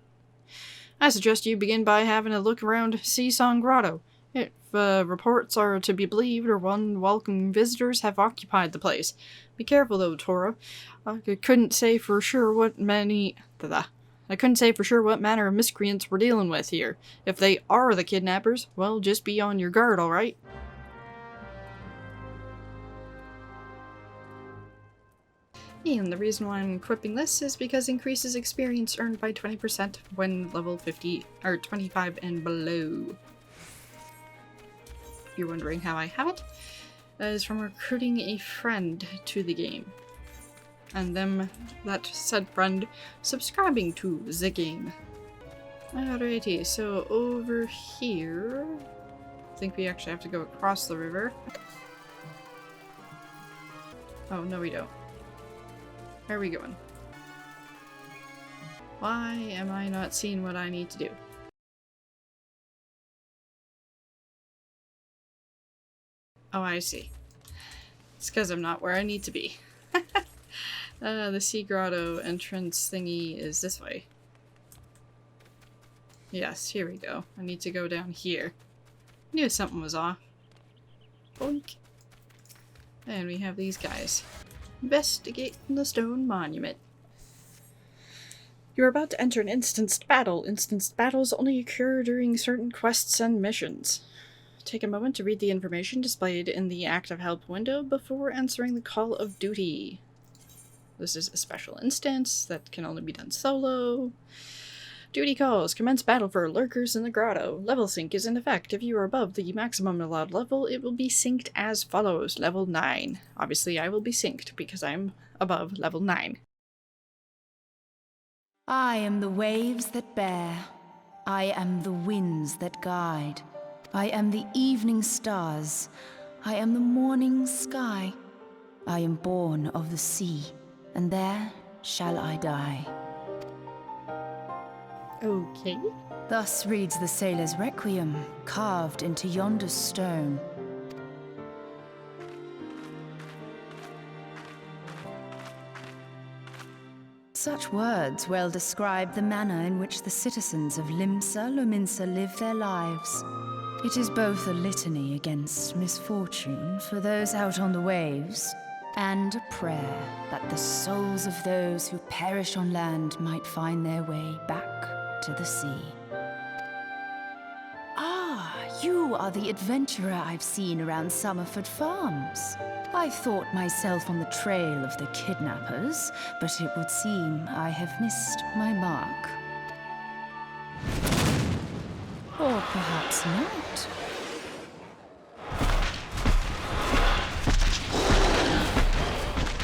I suggest you begin by having a look around Seasong Grotto. If reports are to be believed, or unwelcome visitors have occupied the place. Be careful though, Tora. I couldn't say for sure what manner of miscreants we're dealing with here. If they are the kidnappers, well, just be on your guard, alright? And the reason why I'm equipping this is because increases experience earned by 20% when level 50 or 25 and below. You're wondering how I have it? That is from recruiting a friend to the game. And then that said friend subscribing to the game. Alrighty, so over here, I think we actually have to go across the river. Oh, no we don't. Where are we going? Why am I not seeing what I need to do? Oh, I see. It's because I'm not where I need to be. The Sea Grotto entrance thingy is this way. Yes, here we go. I need to go down here. Knew something was off. Boink. And we have these guys. Investigating the stone monument. You're about to enter an instanced battle. Instanced battles only occur during certain quests and missions. Take a moment to read the information displayed in the active help window before answering the call of duty. This is a special instance that can only be done solo. Duty calls. Commence battle for Lurkers in the Grotto. Level sync is in effect. If you are above the maximum allowed level, it will be synced as follows. Level 9. Obviously, I will be synced because I'm above level 9. I am the waves that bear. I am the winds that guide. I am the evening stars. I am the morning sky. I am born of the sea, and there shall I die. Okay. Thus reads the sailor's requiem, carved into yonder stone. Such words well describe the manner in which the citizens of Limsa Lominsa live their lives. It is both a litany against misfortune for those out on the waves, and a prayer that the souls of those who perish on land might find their way back to the sea. Ah, you are the adventurer I've seen around Summerford Farms. I thought myself on the trail of the kidnappers, but it would seem I have missed my mark. Or perhaps not.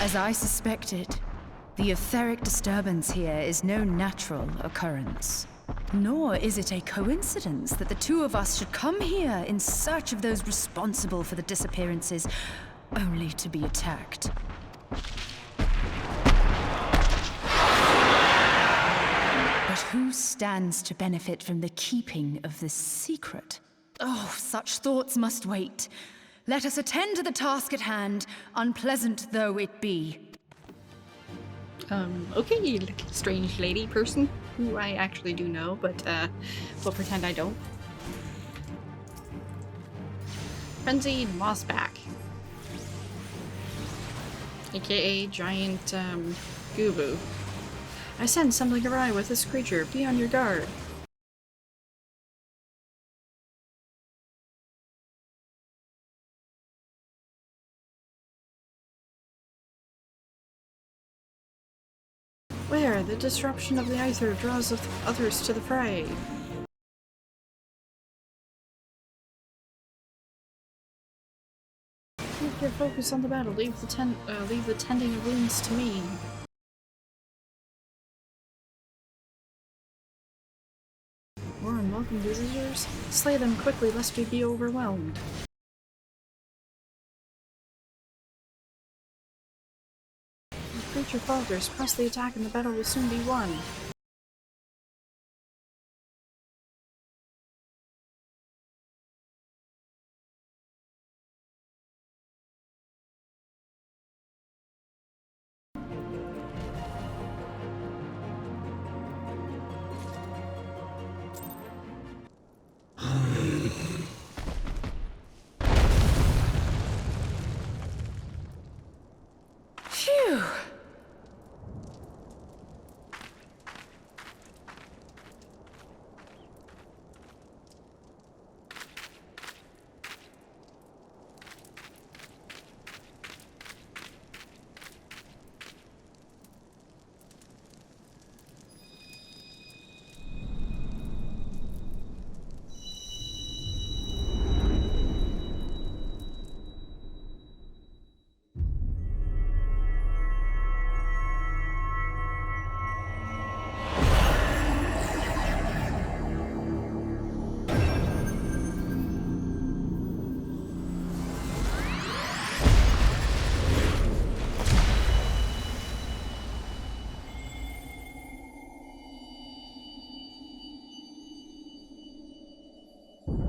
As I suspected, the etheric disturbance here is no natural occurrence. Nor is it a coincidence that the two of us should come here in search of those responsible for the disappearances, only to be attacked. But who stands to benefit from the keeping of this secret? Oh, such thoughts must wait. Let us attend to the task at hand, unpleasant though it be. Okay, you strange lady person, who I actually do know, but, we'll pretend I don't. Frenzied Mossback. AKA Giant, Goo-Boo. I sense something awry with this creature. Be on your guard. Where the disruption of the Aether draws others to the fray. Keep your focus on the battle. Leave the tending of wounds to me. More unwelcome visitors? Slay them quickly lest we be overwhelmed. If creature falters, press the attack and the battle will soon be won. Phew!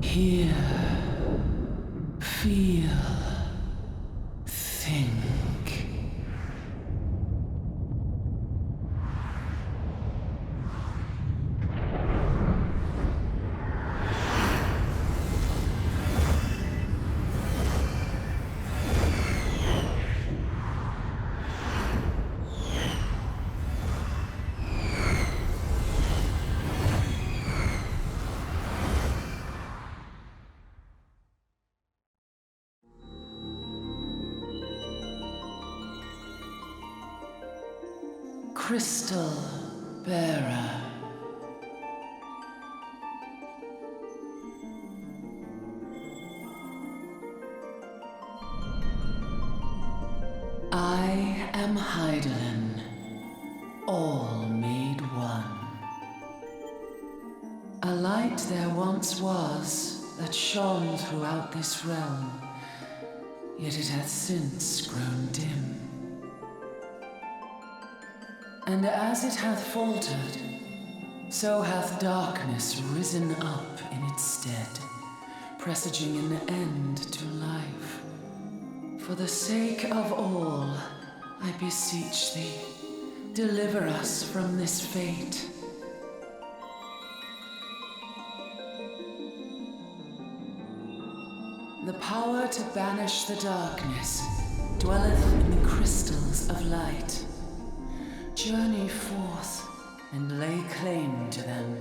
Hear, feel, think. Crystal bearer. I am Heidelin, all made one. A light there once was that shone throughout this realm, yet it hath since grown dim. And as it hath faltered, so hath darkness risen up in its stead, presaging an end to life. For the sake of all, I beseech thee, deliver us from this fate. The power to banish the darkness dwelleth in the crystals of light. Journey forth and lay claim to them.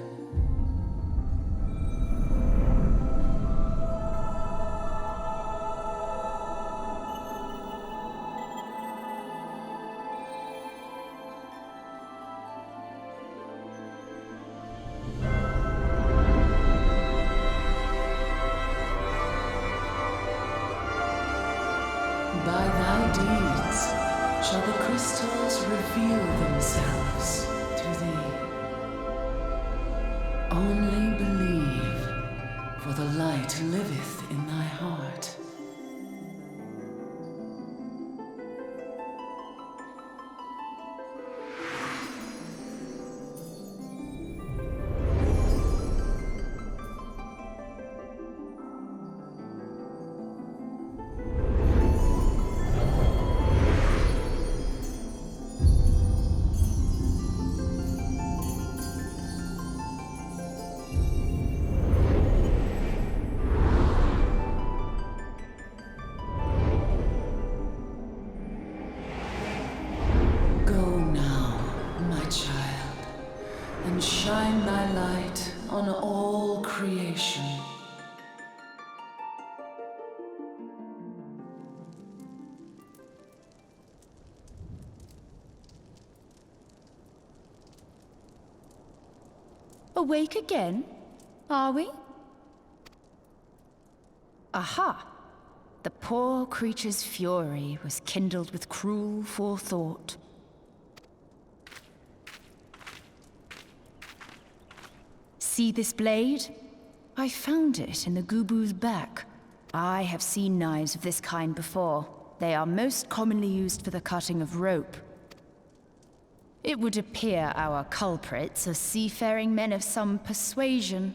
By thy deeds shall the crystals reveal themselves to thee. Only believe, for the light liveth in thy heart. Shine thy light on all creation. Awake again? Are we? Aha! The poor creature's fury was kindled with cruel forethought. See this blade? I found it in the Gubu's back. I have seen knives of this kind before. They are most commonly used for the cutting of rope. It would appear our culprits are seafaring men of some persuasion,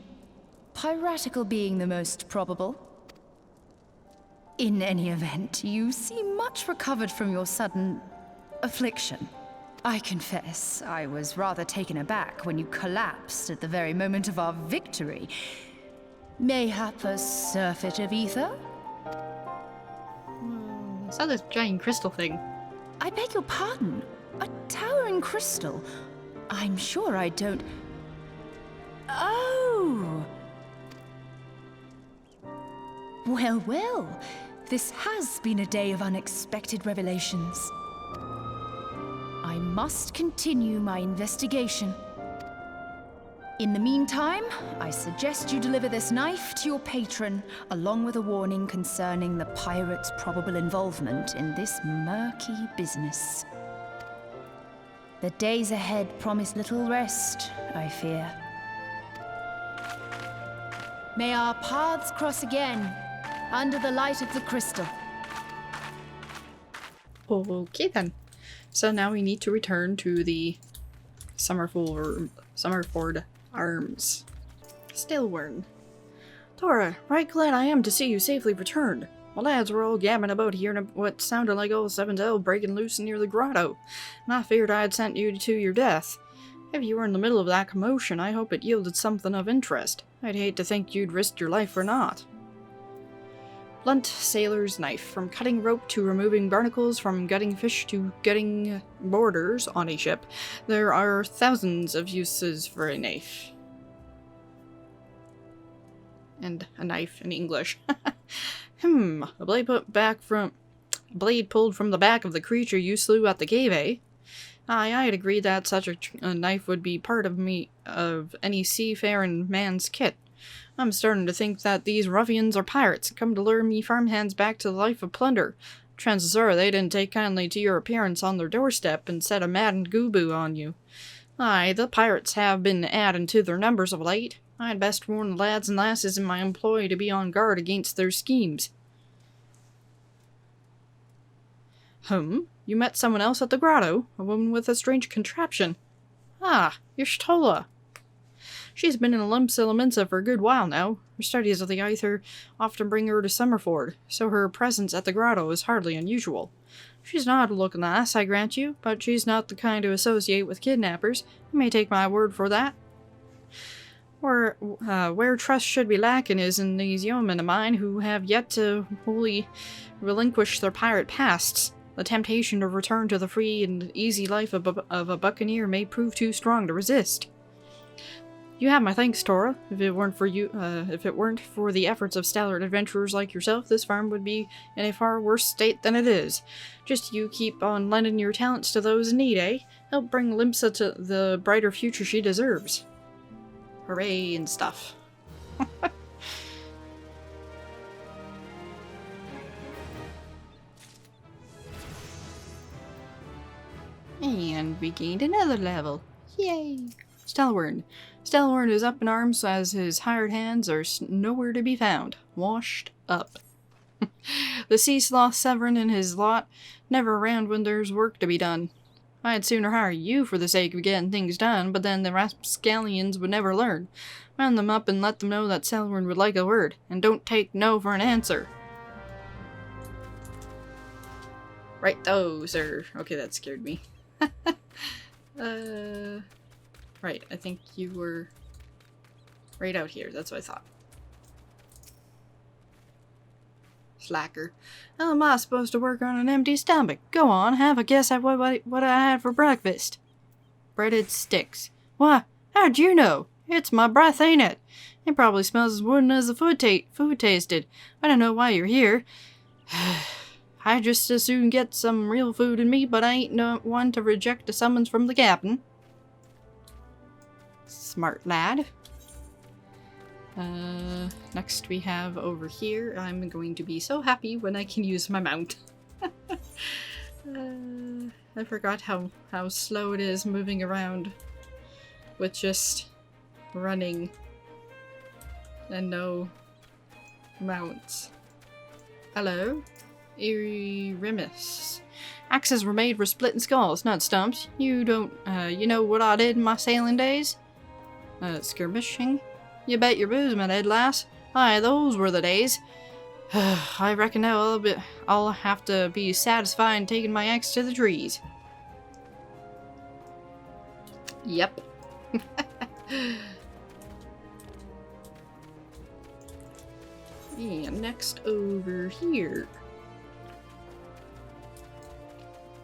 piratical being the most probable. In any event, you seem much recovered from your sudden affliction. I confess, I was rather taken aback when you collapsed at the very moment of our victory. Mayhap a surfeit of ether? I saw this giant crystal thing. I beg your pardon. A towering crystal? I'm sure I don't... Oh! Well, well. This has been a day of unexpected revelations. I must continue my investigation. In the meantime, I suggest you deliver this knife to your patron, along with a warning concerning the pirate's probable involvement in this murky business. The days ahead promise little rest, I fear. May our paths cross again, under the light of the crystal. Okay then. So now we need to return to the Summerford Arms. Stillwern. Tora, right glad I am to see you safely returned. My lads were all gabbing about hearing what sounded like old Seven's L breaking loose near the grotto, and I feared I had sent you to your death. If you were in the middle of that commotion, I hope it yielded something of interest. I'd hate to think you'd risked your life for naught. Blunt sailor's knife. From cutting rope to removing barnacles, from gutting fish to gutting boarders on a ship, there are thousands of uses for a knife. And a knife in English. A blade pulled from the back of the creature you slew at the cave, eh? Aye, I'd agreed that such a knife would be part of any seafaring man's kit. I'm starting to think that these ruffians are pirates, come to lure me farmhands back to the life of plunder. Chances are they didn't take kindly to your appearance on their doorstep and set a maddened Gubu on you. Aye, the pirates have been adding to their numbers of late. I'd best warn the lads and lasses in my employ to be on guard against their schemes. You met someone else at the grotto? A woman with a strange contraption. Ah, you're Shtola. She's been in Limsa Lominsa for a good while now. Her studies of the Aether often bring her to Summerford, so her presence at the grotto is hardly unusual. She's an odd-looking lass, I grant you, but she's not the kind to associate with kidnappers. You may take my word for that. Where trust should be lacking is in these yeomen of mine who have yet to wholly relinquish their pirate pasts. The temptation to return to the free and easy life of a buccaneer may prove too strong to resist. You have my thanks, Tora. If it weren't for the efforts of stalwart adventurers like yourself, this farm would be in a far worse state than it is. Just you keep on lending your talents to those in need, eh? Help bring Limsa to the brighter future she deserves. Hooray and stuff. And we gained another level. Yay! Stillwern. Stillwern is up in arms as his hired hands are nowhere to be found. Washed up. The sea sloth Severin and his lot never around when there's work to be done. I'd sooner hire you for the sake of getting things done, but then the rapscallions would never learn. Round them up and let them know that Stillwern would like a word, and don't take no for an answer. Right-o, sir. Okay, that scared me. Right, I think you were right out here. That's what I thought. Slacker. How am I supposed to work on an empty stomach? Go on, have a guess at what I had for breakfast. Breaded sticks. Why, how'd you know? It's my breath, ain't it? It probably smells as wooden as the food tasted. I don't know why you're here. I just as soon get some real food in me, but I ain't no one to reject a summons from the captain. Smart lad. Next we have over here, I'm going to be so happy when I can use my mount. I forgot how slow it is moving around with just running and no mounts. Hello? Erimis. Axes were made for splitting skulls, not stumps. You don't, you know what I did in my sailing days? Skirmishing? You bet your booze, my dead lass. Aye, those were the days. I reckon now I'll have to be satisfied taking my axe to the trees. Yep. And next over here.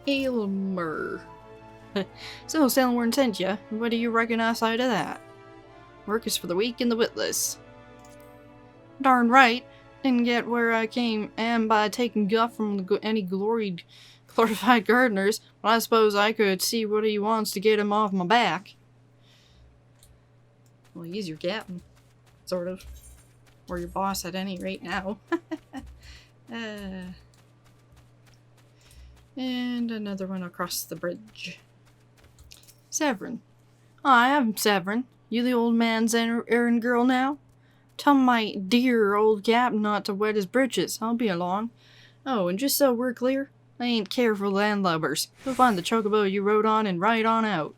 Aylmer. So, Sailorn sent ya. What do you reckon I say to that? Work is for the weak and the witless. Darn right. Didn't get where I am by taking guff from any glorified gardeners, but I suppose I could see what he wants to get him off my back. Well, he's your captain. Sort of. Or your boss at any rate now. And another one across the bridge. Severin. Hi, I'm Severin. You the old man's errand girl now? Tell my dear old captain not to wet his britches. I'll be along. Oh, and just so we're clear, I ain't careful landlubbers. You'll find the chocobo you rode on and ride on out.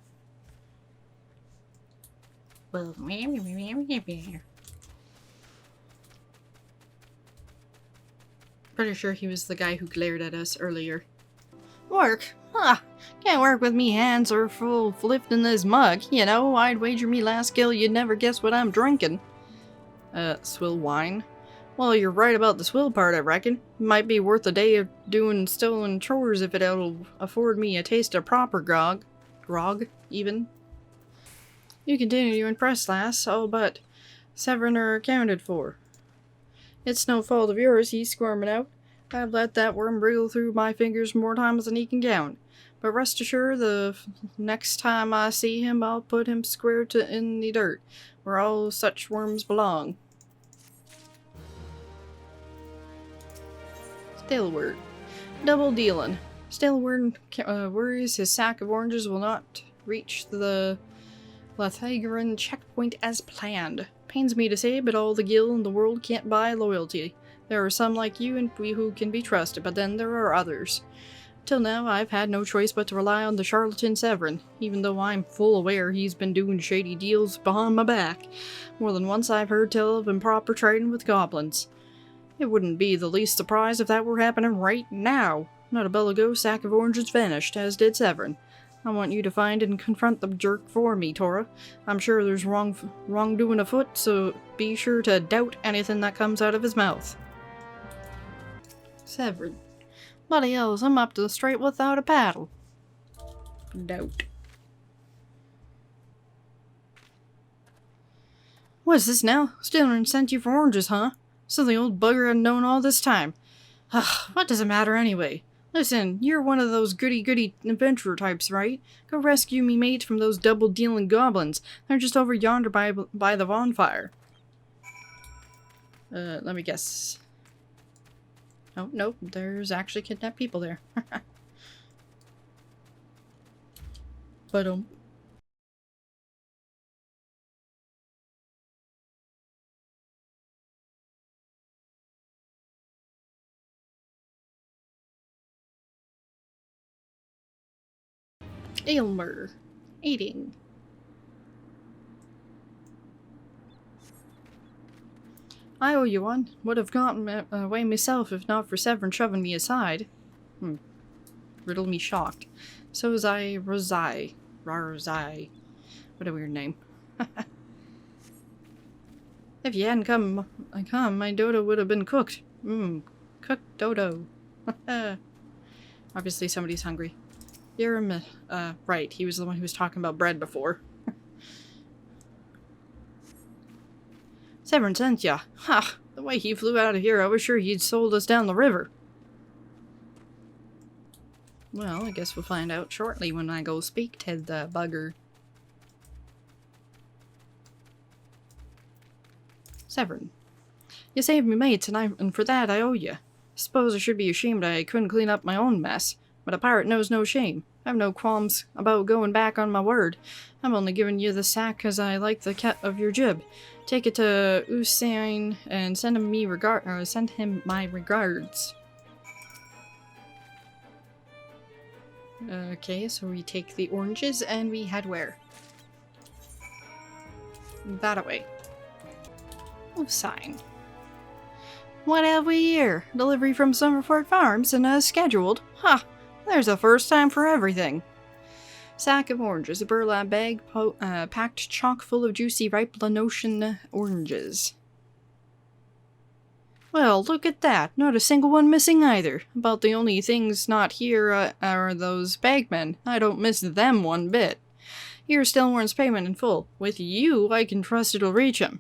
Well, pretty sure he was the guy who glared at us earlier. Work? Huh. Can't work with me hands or full lifting this mug. You know, I'd wager me last skill you'd never guess what I'm drinking. Swill wine? Well, you're right about the swill part, I reckon. Might be worth a day of doing stolen chores if it'll afford me a taste of proper grog. Grog, even. You continue to impress, lass. All but Severin are accounted for. It's no fault of yours he's squirming out. I've let that worm wriggle through my fingers more times than he can count. But rest assured, the next time I see him, I'll put him square in the dirt, where all such worms belong. Staleward. Double dealing. Staleward worries his sack of oranges will not reach the Lathageran checkpoint as planned. Pains me to say, but all the gil in the world can't buy loyalty. There are some like you and we who can be trusted, but then there are others. Till now, I've had no choice but to rely on the charlatan Severin, even though I'm full aware he's been doing shady deals behind my back. More than once I've heard tell of improper trading with goblins. It wouldn't be the least surprise if that were happening right now. Not a bell ago, sack of oranges vanished, as did Severin. I want you to find and confront the jerk for me, Tora. I'm sure there's wrongdoing afoot, so be sure to doubt anything that comes out of his mouth. Severin. Bloody hells, I'm up to the strait without a paddle. Doubt. What's this now? Stilner sent you for oranges, huh? So the old bugger had known all this time. Ugh, what does it matter anyway? Listen, you're one of those goody-goody adventurer types, right? Go rescue me mate from those double-dealing goblins. They're just over yonder by the bonfire. Let me guess. Oh, nope, there's actually kidnapped people there. But, Aylmer. Eating. I owe you one. Would have gotten away myself if not for Severin shoving me aside. Riddle me shocked. So was I Rosai. Rarzai. What a weird name. If you hadn't come, my dodo would have been cooked. Cooked dodo. Obviously somebody's hungry. You're right, he was the one who was talking about bread before. Severin sent ya. Ha! The way he flew out of here, I was sure he'd sold us down the river. Well, I guess we'll find out shortly when I go speak to the bugger. Severin. You saved me mates, and for that I owe you. Suppose I should be ashamed I couldn't clean up my own mess, but a pirate knows no shame. I've no qualms about going back on my word. I'm only giving you the sack 'cause I like the cut of your jib. Take it to Usain and send him my regards. Okay, so we take the oranges and we head where? That away. Usain. What have we here? Delivery from Summerford Farms and as scheduled? Ha! There's a first time for everything. Sack of oranges, a burlap bag packed chock full of juicy ripe Lanosian oranges. Well, look at that. Not a single one missing either. About the only things not here are those bagmen. I don't miss them one bit. Here's Stillborn's payment in full. With you, I can trust it'll reach him.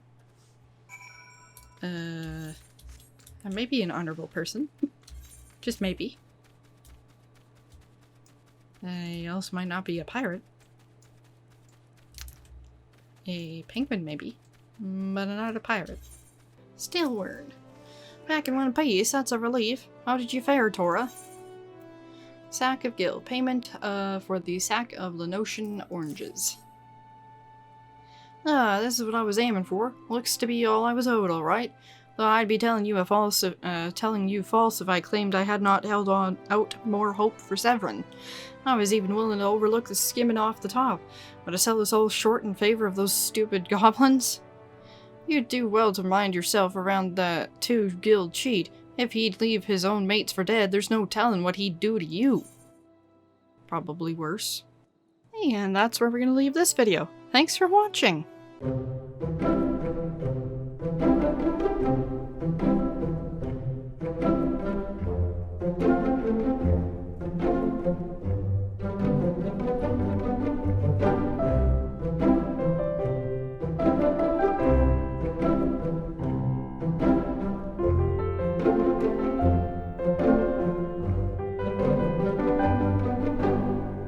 I may be an honorable person. Just maybe. I also might not be a pirate. A penguin, maybe. But I'm not a pirate. Stillborn. Back in one piece, that's a relief. How did you fare, Tora? Sack of Gil. Payment for the sack of Lanosian oranges. Ah, this is what I was aiming for. Looks to be all I was owed, alright. Though I'd be telling you false if I claimed I had not held out more hope for Severin. I was even willing to overlook the skimming off the top, but to sell us all short in favor of those stupid goblins? You'd do well to mind yourself around the two-guild cheat. If he'd leave his own mates for dead, there's no telling what he'd do to you. Probably worse. And that's where we're going to leave this video. Thanks for watching!